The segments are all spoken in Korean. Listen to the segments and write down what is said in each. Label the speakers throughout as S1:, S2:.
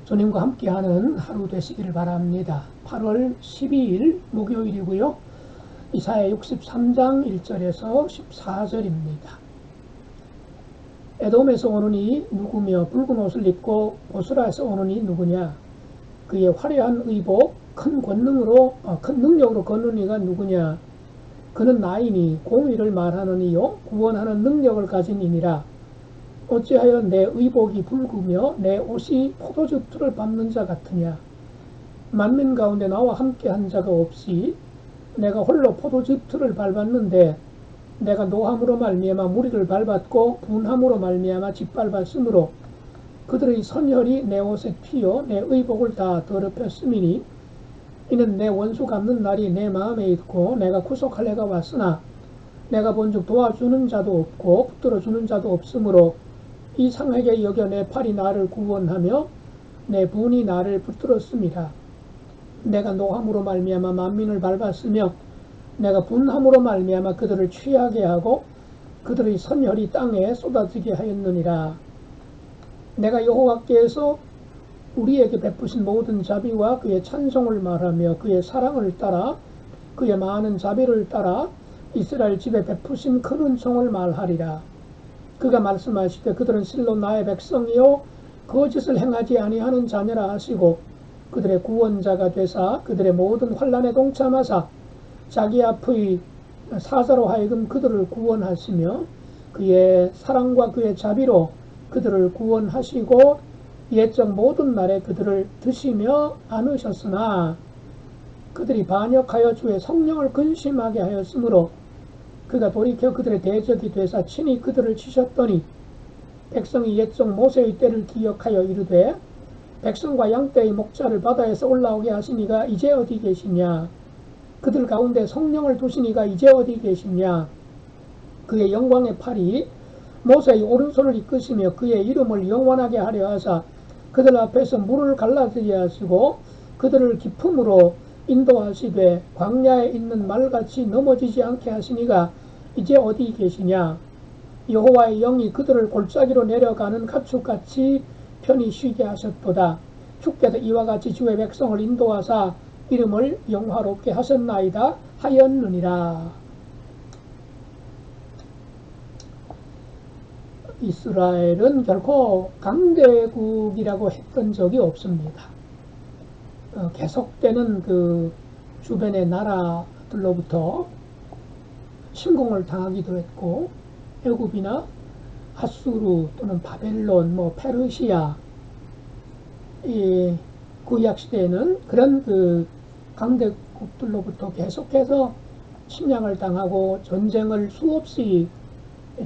S1: 주님과 함께하는 하루 되시기를 바랍니다. 8월 12일 목요일이고요. 이사야 63장 1절에서 14절입니다. 에돔에서 오는 이 누구며 붉은 옷을 입고 보스라에서 오는 이 누구냐? 그의 화려한 의복 큰 능력으로 걷는 이가 누구냐? 그는 나이니 공의를 말하는 이요 구원하는 능력을 가진 이니라. 어찌하여 내 의복이 붉으며 내 옷이 포도즙 틀을 밟는 자 같으냐? 만민 가운데 나와 함께 한 자가 없이 내가 홀로 포도즙 틀을 밟았는데 내가 노함으로 말미암아 무리를 밟았고 분함으로 말미암아 짓밟았으므로 그들의 선혈이 내 옷에 튀어 내 의복을 다 더럽혔음이니 이는 내 원수 갚는 날이 내 마음에 있고 내가 구속할 해가 왔으나 내가 본즉 도와주는 자도 없고 붙들어주는 자도 없으므로 이상하게 여겨 내 팔이 나를 구원하며 내 분이 나를 붙들었습니다. 내가 노함으로 말미암아 만민을 밟았으며 내가 분함으로 말미암아 그들을 취하게 하고 그들의 선혈이 땅에 쏟아지게 하였느니라. 내가 여호와께서 우리에게 베푸신 모든 자비와 그의 찬송을 말하며 그의 사랑을 따라 그의 많은 자비를 따라 이스라엘 집에 베푸신 큰 은총을 말하리라. 그가 말씀하시되 그들은 실로 나의 백성이요 거짓을 행하지 아니하는 자녀라 하시고 그들의 구원자가 되사 그들의 모든 환난에 동참하사 자기 앞의 사자로 하여금 그들을 구원하시며 그의 사랑과 그의 자비로 그들을 구원하시고 옛적 모든 날에 그들을 드시며 안으셨으나 그들이 반역하여 주의 성령을 근심하게 하였으므로 그가 돌이켜 그들의 대적이 되사 친히 그들을 치셨더니 백성이 옛적 모세의 때를 기억하여 이르되 백성과 양떼의 목자를 바다에서 올라오게 하시니가 이제 어디 계시냐? 그들 가운데 성령을 두시니가 이제 어디 계시냐? 그의 영광의 팔이 모세의 오른손을 이끄시며 그의 이름을 영원하게 하려 하사 그들 앞에서 물을 갈라지게 하시고 그들을 깊음으로 인도하시되 광야에 있는 말같이 넘어지지 않게 하시니가 이제 어디 계시냐? 여호와의 영이 그들을 골짜기로 내려가는 가축같이 편히 쉬게 하셨도다. 주께서 이와 같이 주의 백성을 인도하사 이름을 영화롭게 하셨나이다 하였느니라. 이스라엘은 결코 강대국이라고 했던 적이 없습니다. 계속되는 그 주변의 나라들로부터 침공을 당하기도 했고 애굽이나 하수르 또는 바벨론, 페르시아 이 구약 시대에는 그런 그 강대국들로부터 계속해서 침략을 당하고 전쟁을 수없이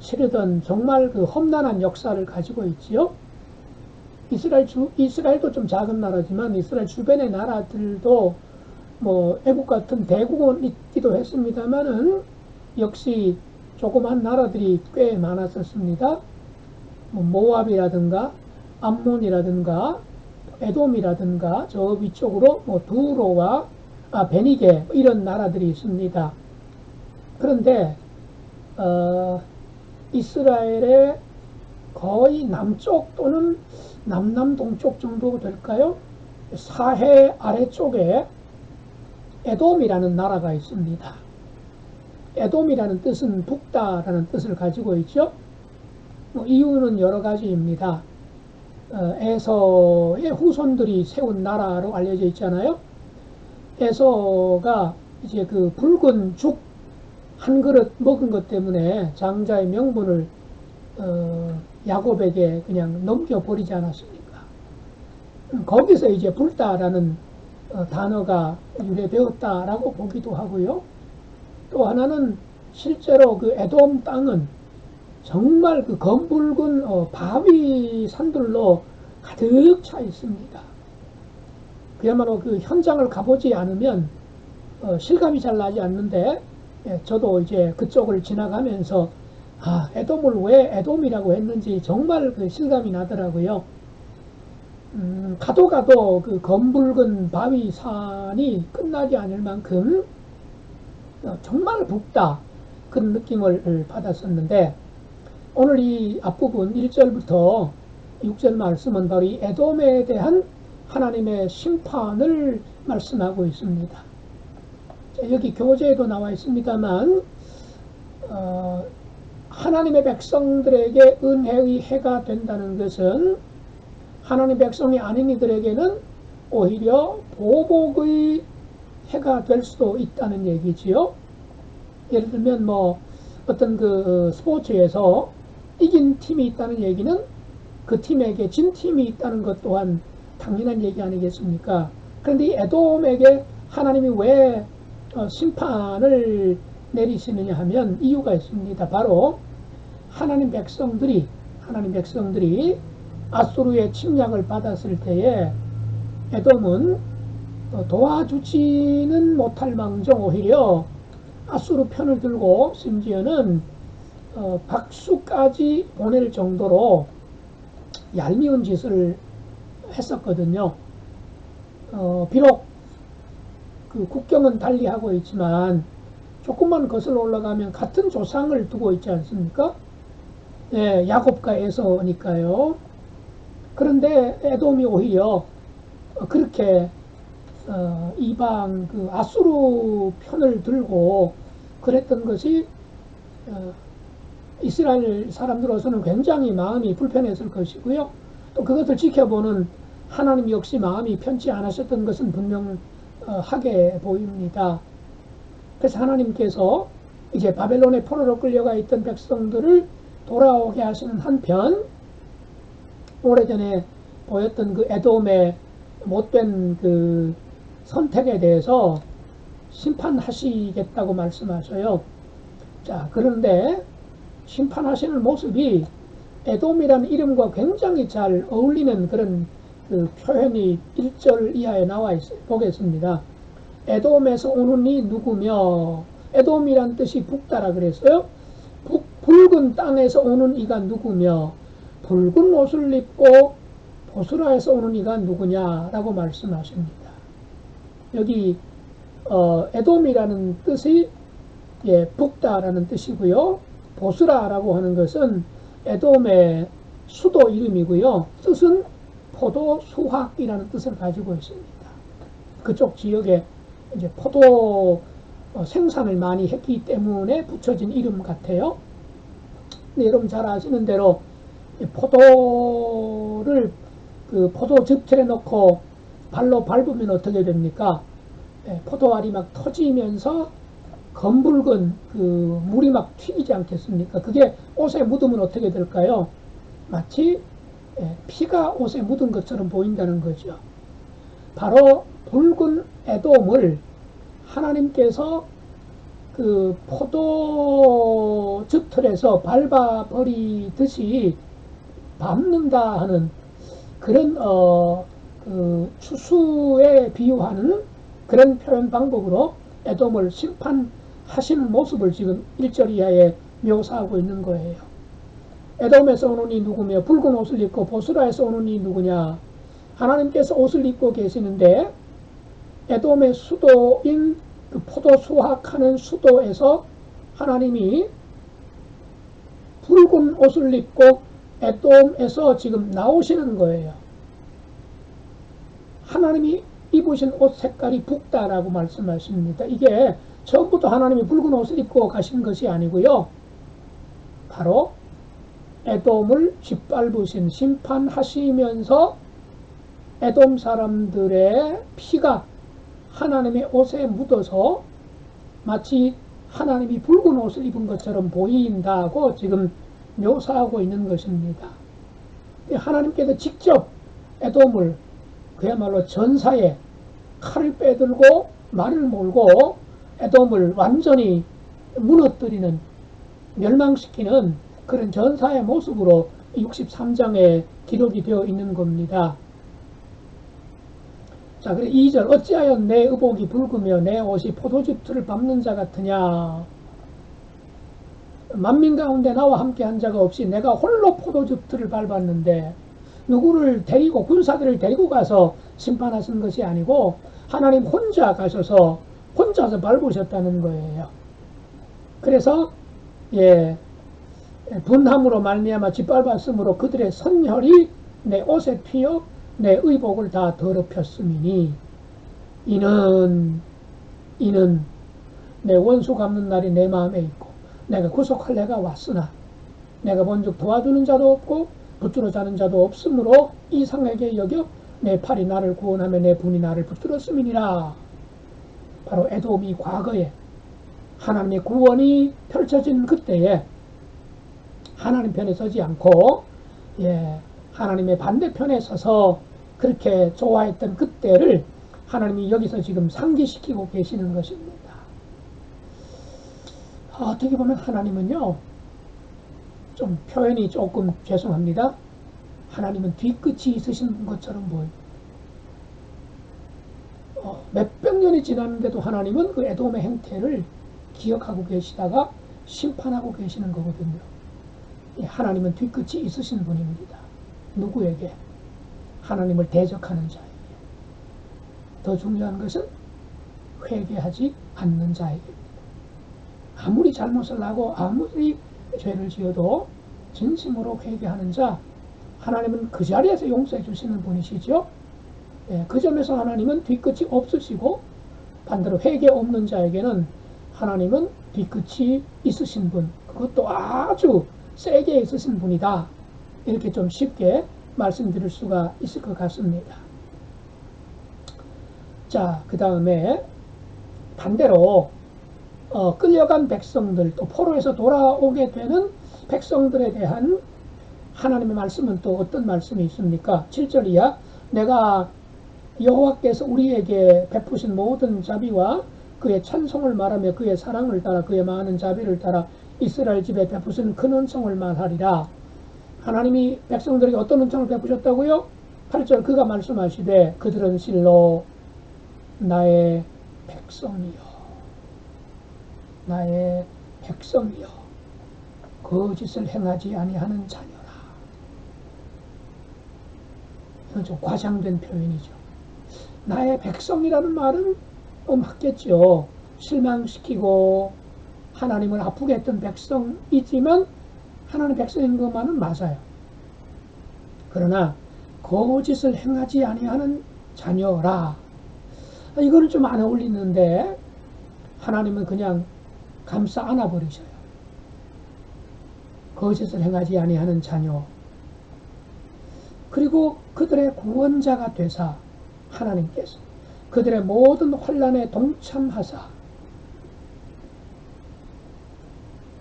S1: 치르던 정말 그 험난한 역사를 가지고 있지요. 이스라엘도 좀 작은 나라지만 이스라엘 주변의 나라들도 애국 같은 대국은 있기도 했습니다만은 역시 조그만 나라들이 꽤 많았었습니다. 모압이라든가 암몬이라든가 에돔이라든가 저 위쪽으로 두로와 베니게 이런 나라들이 있습니다. 그런데 이스라엘의 거의 남쪽 또는 남남동쪽 정도 될까요? 사해 아래쪽에 에돔이라는 나라가 있습니다. 에돔이라는 뜻은 북다라는 뜻을 가지고 있죠. 이유는 여러 가지입니다. 에서의 후손들이 세운 나라로 알려져 있잖아요. 에서가 이제 그 붉은 죽 한 그릇 먹은 것 때문에 장자의 명분을 야곱에게 그냥 넘겨버리지 않았습니까? 거기서 이제 불다라는 단어가 유래되었다라고 보기도 하고요. 또 하나는 실제로 그 에돔 땅은 정말 그 검붉은 바위 산들로 가득 차 있습니다. 그야말로 그 현장을 가보지 않으면 실감이 잘 나지 않는데 저도 이제 그쪽을 지나가면서 에돔을 왜 에돔이라고 했는지 정말 그 실감이 나더라고요. 가도 그 검붉은 바위 산이 끝나지 않을 만큼 정말 붉다 그런 느낌을 받았었는데 오늘 이 앞부분 1절부터 6절 말씀은 바로 이 에돔에 대한 하나님의 심판을 말씀하고 있습니다. 자, 여기 교재에도 나와 있습니다만 하나님의 백성들에게 은혜의 해가 된다는 것은 하나님 백성이 아닌 이들에게는 오히려 보복의 해가 될 수도 있다는 얘기지요. 예를 들면 뭐 어떤 그 스포츠에서 이긴 팀이 있다는 얘기는 그 팀에게 진 팀이 있다는 것 또한 당연한 얘기 아니겠습니까? 그런데 이 에돔에게 하나님이 왜 심판을 내리시느냐 하면 이유가 있습니다. 바로 하나님 백성들이 아수르의 침략을 받았을 때에 에돔은 도와주지는 못할 망정 오히려 아수르 편을 들고 심지어는 박수까지 보낼 정도로 얄미운 짓을 했었거든요. 비록 그 국경은 달리하고 있지만 조금만 거슬러 올라가면 같은 조상을 두고 있지 않습니까? 예, 야곱과 에서니까요. 그런데 에돔이 오히려 그렇게 이방 그 아수르 편을 들고 그랬던 것이 이스라엘 사람들로서는 굉장히 마음이 불편했을 것이고요. 또 그것을 지켜보는 하나님 역시 마음이 편치 않으셨던 것은 분명하게 보입니다. 그래서 하나님께서 이제 바벨론의 포로로 끌려가 있던 백성들을 돌아오게 하시는 한편 오래전에 보였던 그 에돔의 못된 그 선택에 대해서 심판하시겠다고 말씀하셔요. 자, 그런데 심판하시는 모습이 에돔이라는 이름과 굉장히 잘 어울리는 그런 그 표현이 1절 이하에 나와 있어요. 보겠습니다. 에돔에서 오는 이 누구며, 에돔이란 뜻이 북다라 그랬어요. 붉은 땅에서 오는 이가 누구며, 붉은 옷을 입고 보스라에서 오는 이가 누구냐라고 말씀하십니다. 여기 에돔이라는 뜻이 북다라는 뜻이고요. 보스라라고 하는 것은 에돔의 수도 이름이고요. 뜻은 포도 수확이라는 뜻을 가지고 있습니다. 그쪽 지역에 이제 포도 생산을 많이 했기 때문에 붙여진 이름 같아요. 근데 여러분 잘 아시는 대로 포도를 그 포도 즙틀에 넣고 발로 밟으면 어떻게 됩니까? 포도알이 막 터지면서 검붉은 그 물이 막 튀기지 않겠습니까? 그게 옷에 묻으면 어떻게 될까요? 마치 피가 옷에 묻은 것처럼 보인다는 거죠. 바로 붉은 에돔을 하나님께서 그 포도 즙틀에서 밟아버리듯이 밟는다 하는 그런 그 추수에 비유하는 그런 표현 방법으로 에돔을 심판하시는 모습을 지금 1절 이하에 묘사하고 있는 거예요. 에돔에서 오는 이 누구며, 붉은 옷을 입고 보스라에서 오는 이 누구냐. 하나님께서 옷을 입고 계시는데 에돔의 수도인 그 포도 수확하는 수도에서 하나님이 붉은 옷을 입고 에돔에서 지금 나오시는 거예요. 하나님이 입으신 옷 색깔이 붉다라고 말씀하십니다. 이게 처음부터 하나님이 붉은 옷을 입고 가신 것이 아니고요. 바로 에돔을 짓밟으신, 심판하시면서 에돔 사람들의 피가 하나님의 옷에 묻어서 마치 하나님이 붉은 옷을 입은 것처럼 보인다고 지금 묘사하고 있는 것입니다. 하나님께서 직접 에돔을 그야말로 전사에 칼을 빼들고 말을 몰고 에돔을 완전히 무너뜨리는, 멸망시키는 그런 전사의 모습으로 63장에 기록이 되어 있는 겁니다. 자, 그래 2절 어찌하여 내 의복이 붉으며 내 옷이 포도즙틀을 밟는 자 같으냐. 만민 가운데 나와 함께 한 자가 없이 내가 홀로 포도즙틀을 밟았는데, 누구를 데리고, 군사들을 데리고 가서 심판하신 것이 아니고 하나님 혼자 가셔서 혼자서 밟으셨다는 거예요. 그래서 분함으로 말미암아 짓밟았으므로 그들의 선혈이 내 옷에 튀어 내 의복을 다 더럽혔음이니 이는 내 원수 갚는 날이 내 마음에 있고 내가 구속할 내가 왔으나 내가 본즉 도와주는 자도 없고 붙들어 자는 자도 없으므로 이상하게 여겨 내 팔이 나를 구원하며 내 분이 나를 붙들었음이니라. 바로 에돔이 과거에 하나님의 구원이 펼쳐진 그때에 하나님 편에 서지 않고 하나님의 반대편에 서서 그렇게 좋아했던 그때를 하나님이 여기서 지금 상기시키고 계시는 것입니다. 어떻게 보면 하나님은요, 좀 표현이 조금 죄송합니다. 하나님은 뒤끝이 있으신 것처럼 보여요. 몇백 년이 지났는데도 하나님은 그 에돔의 행태를 기억하고 계시다가 심판하고 계시는 거거든요. 하나님은 뒤끝이 있으신 분입니다. 누구에게? 하나님을 대적하는 자에게. 더 중요한 것은 회개하지 않는 자에게입니다. 아무리 잘못을 하고 아무리 죄를 지어도 진심으로 회개하는 자, 하나님은 그 자리에서 용서해 주시는 분이시죠. 그 점에서 하나님은 뒤끝이 없으시고 반대로 회개 없는 자에게는 하나님은 뒤끝이 있으신 분, 그것도 아주 세게 있으신 분이다. 이렇게 좀 쉽게 말씀드릴 수가 있을 것 같습니다. 자, 그 다음에 반대로 끌려간 백성들, 또 포로에서 돌아오게 되는 백성들에 대한 하나님의 말씀은 또 어떤 말씀이 있습니까? 7절 이하, 내가 여호와께서 우리에게 베푸신 모든 자비와 그의 찬송을 말하며 그의 사랑을 따라 그의 많은 자비를 따라 이스라엘 집에 베푸신 큰 은총을 말하리라. 하나님이 백성들에게 어떤 은총을 베푸셨다고요? 8절, 그가 말씀하시되 그들은 실로 나의 백성이요 나의 백성이요 거짓을 행하지 아니하는 자녀라. 이건 좀 과장된 표현이죠. 나의 백성이라는 말은 맞겠죠. 실망시키고 하나님을 아프게 했던 백성이지만 하나님 백성인 것만은 맞아요. 그러나 거짓을 행하지 아니하는 자녀라. 이거는 좀 안 어울리는데 하나님은 그냥 감싸 안아버리셔요. 거짓을 행하지 아니하는 자녀. 그리고 그들의 구원자가 되사 하나님께서 그들의 모든 환난에 동참하사,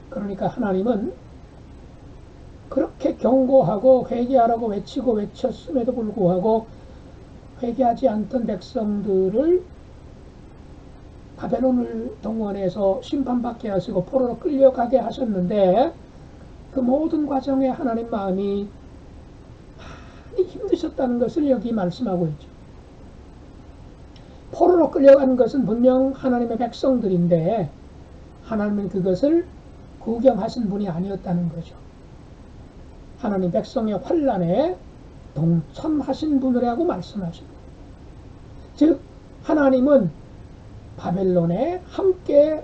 S1: 그러니까 하나님은 그렇게 경고하고 회개하라고 외치고 외쳤음에도 불구하고 회개하지 않던 백성들을 바벨론을 동원해서 심판받게 하시고 포로로 끌려가게 하셨는데 그 모든 과정에 하나님 마음이 많이 힘드셨다는 것을 여기 말씀하고 있죠. 포로로 끌려간 것은 분명 하나님의 백성들인데 하나님은 그것을 구경하신 분이 아니었다는 거죠. 하나님 백성의 환난에 동참하신 분이라고 말씀하십니다. 즉 하나님은 바벨론에 함께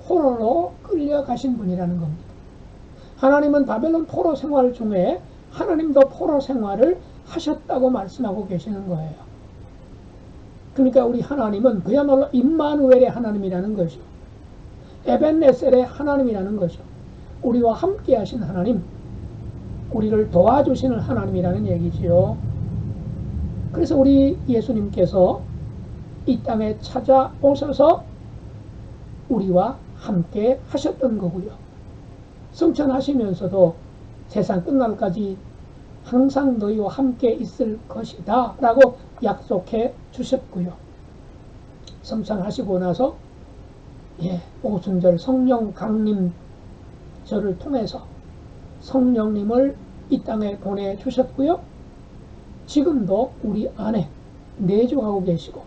S1: 포로로 끌려가신 분이라는 겁니다. 하나님은 바벨론 포로 생활 중에 하나님도 포로 생활을 하셨다고 말씀하고 계시는 거예요. 그러니까 우리 하나님은 그야말로 임마누엘의 하나님이라는 거죠. 에벤네셀의 하나님이라는 거죠. 우리와 함께 하신 하나님, 우리를 도와주시는 하나님이라는 얘기지요. 그래서 우리 예수님께서 이 땅에 찾아오셔서 우리와 함께 하셨던 거고요. 승천하시면서도 세상 끝날까지 항상 너희와 함께 있을 것이다 라고 약속해 주셨고요. 승천하시고 나서 오순절 성령 강림절을 통해서 성령님을 이 땅에 보내주셨고요. 지금도 우리 안에 내주하고 계시고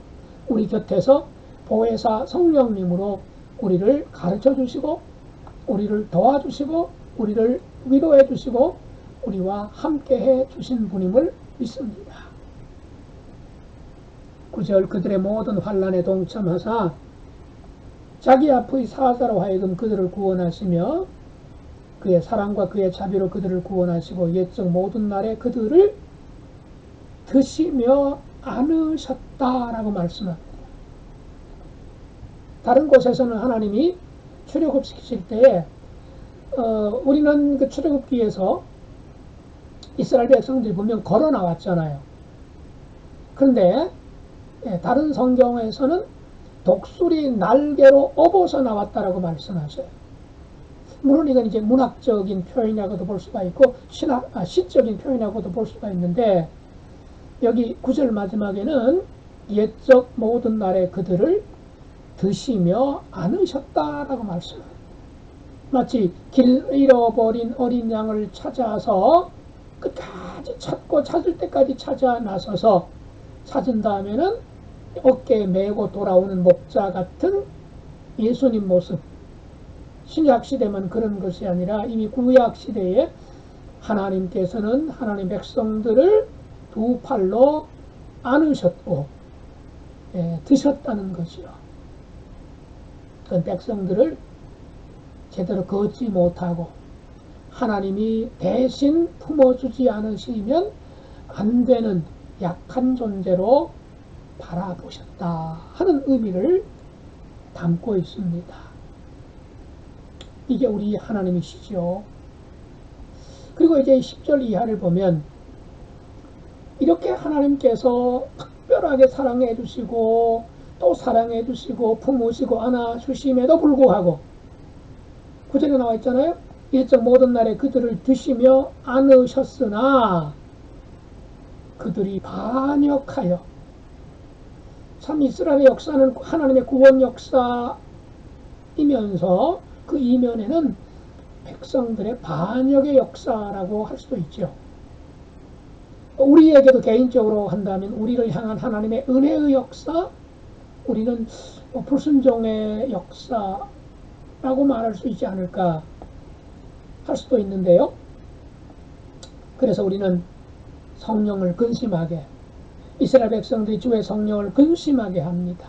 S1: 우리 곁에서 보혜사 성령님으로 우리를 가르쳐 주시고 우리를 도와주시고 우리를 위로해 주시고 우리와 함께해 주신 분임을 믿습니다. 9절, 그들의 모든 환난에 동참하사 자기 앞의 사자로 하여금 그들을 구원하시며 그의 사랑과 그의 자비로 그들을 구원하시고 옛적 모든 날에 그들을 드시며 안으셨다라고 말씀합니다. 다른 곳에서는 하나님이 출애굽시키실 때에 우리는 그 출애굽기에서 이스라엘 백성들이 분명 걸어 나왔잖아요. 그런데 다른 성경에서는 독수리 날개로 업어서 나왔다라고 말씀하셔요. 물론 이건 이제 문학적인 표현이라고도 볼 수가 있고 시적인 표현이라고도 볼 수가 있는데, 여기 9절 마지막에는 옛적 모든 날에 그들을 드시며 안으셨다라고 말씀합니다. 마치 길 잃어버린 어린 양을 찾아서 끝까지 찾고 찾을 때까지 찾아 나서서 찾은 다음에는 어깨에 메고 돌아오는 목자 같은 예수님 모습. 신약 시대만 그런 것이 아니라 이미 구약 시대에 하나님께서는 하나님 백성들을 두 팔로 안으셨고 드셨다는 것이요. 그 백성들을 제대로 걷지 못하고 하나님이 대신 품어주지 않으시면 안 되는 약한 존재로 바라보셨다 하는 의미를 담고 있습니다. 이게 우리 하나님이시죠. 그리고 이제 10절 이하를 보면 이렇게 하나님께서 특별하게 사랑해 주시고 또 사랑해 주시고 품으시고 안아주심에도 불구하고 9절에 나와 있잖아요. 일적 모든 날에 그들을 드시며 안으셨으나 그들이 반역하여. 참 이스라엘의 역사는 하나님의 구원 역사이면서 그 이면에는 백성들의 반역의 역사라고 할 수도 있죠. 우리에게도 개인적으로 한다면 우리를 향한 하나님의 은혜의 역사, 우리는 불순종의 역사라고 말할 수 있지 않을까 할 수도 있는데요. 그래서 우리는 성령을 근심하게, 이스라엘 백성들이 주의 성령을 근심하게 합니다.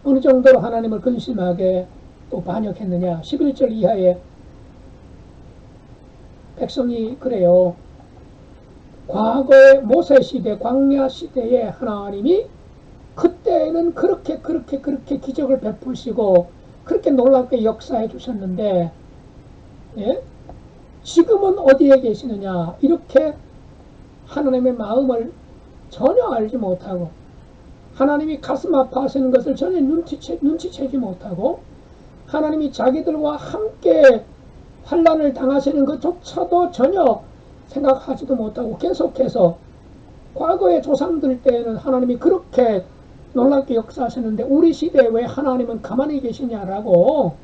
S1: 어느 정도로 하나님을 근심하게 또 반역했느냐. 11절 이하에 백성이 그래요. 과거의 모세 시대, 광야 시대에 하나님이 그때는 그렇게 기적을 베푸시고 그렇게 놀랍게 역사해 주셨는데, 지금은 어디에 계시느냐. 이렇게 하나님의 마음을 전혀 알지 못하고 하나님이 가슴 아파하시는 것을 전혀 눈치채지 못하고 하나님이 자기들과 함께 환난을 당하시는 것조차도 전혀 생각하지도 못하고 계속해서 과거의 조상들 때에는 하나님이 그렇게 놀랍게 역사하셨는데 우리 시대에 왜 하나님은 가만히 계시냐라고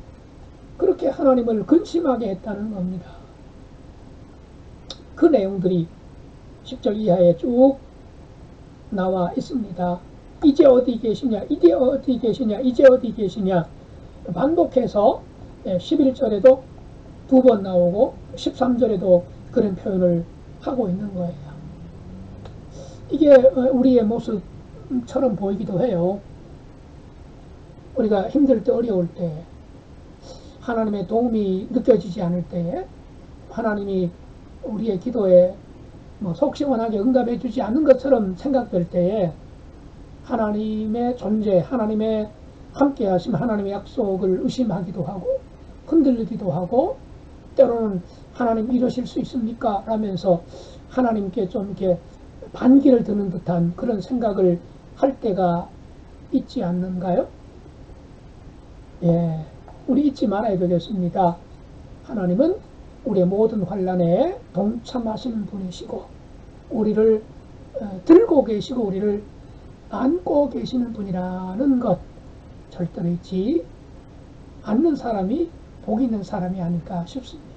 S1: 그렇게 하나님을 근심하게 했다는 겁니다. 그 내용들이 10절 이하에 쭉 나와 있습니다. 이제 어디 계시냐, 이제 어디 계시냐, 이제 어디 계시냐. 반복해서 11절에도 두 번 나오고 13절에도 그런 표현을 하고 있는 거예요. 이게 우리의 모습처럼 보이기도 해요. 우리가 힘들 때, 어려울 때, 하나님의 도움이 느껴지지 않을 때에 하나님이 우리의 기도에 속 시원하게 응답해 주지 않는 것처럼 생각될 때에 하나님의 존재, 하나님의 함께 하심, 하나님의 약속을 의심하기도 하고 흔들리기도 하고 때로는 하나님 이러실 수 있습니까? 라면서 하나님께 좀 이렇게 반기를 드는 듯한 그런 생각을 할 때가 있지 않는가요? 예, 우리 잊지 말아야 되겠습니다. 하나님은 우리의 모든 환난에 동참하시는 분이시고 우리를 들고 계시고 우리를 안고 계시는 분이라는 것 절대로 잊지 않는 사람이 복 있는 사람이 아닐까 싶습니다.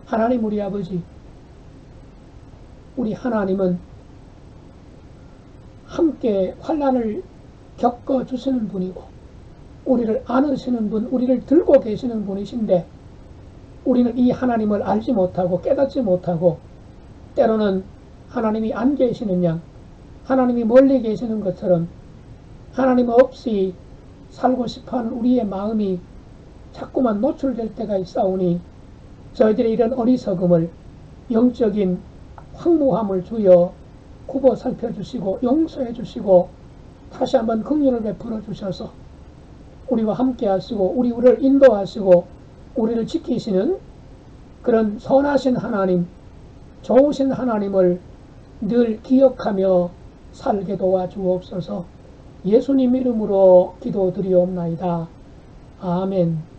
S1: 하나님 우리 아버지, 우리 하나님은 함께 환난을 겪어주시는 분이고 우리를 안으시는 분, 우리를 들고 계시는 분이신데 우리는 이 하나님을 알지 못하고 깨닫지 못하고 때로는 하나님이 안 계시는 양, 하나님이 멀리 계시는 것처럼 하나님 없이 살고 싶어하는 우리의 마음이 자꾸만 노출될 때가 있사오니 저희들의 이런 어리석음을, 영적인 황무함을 주여 굽어 살펴주시고 용서해 주시고 다시 한번 긍휼을 베풀어 주셔서 우리와 함께 하시고 우리를 인도하시고 우리를 지키시는 그런 선하신 하나님, 좋으신 하나님을 늘 기억하며 살게 도와주옵소서. 예수님 이름으로 기도드리옵나이다. 아멘.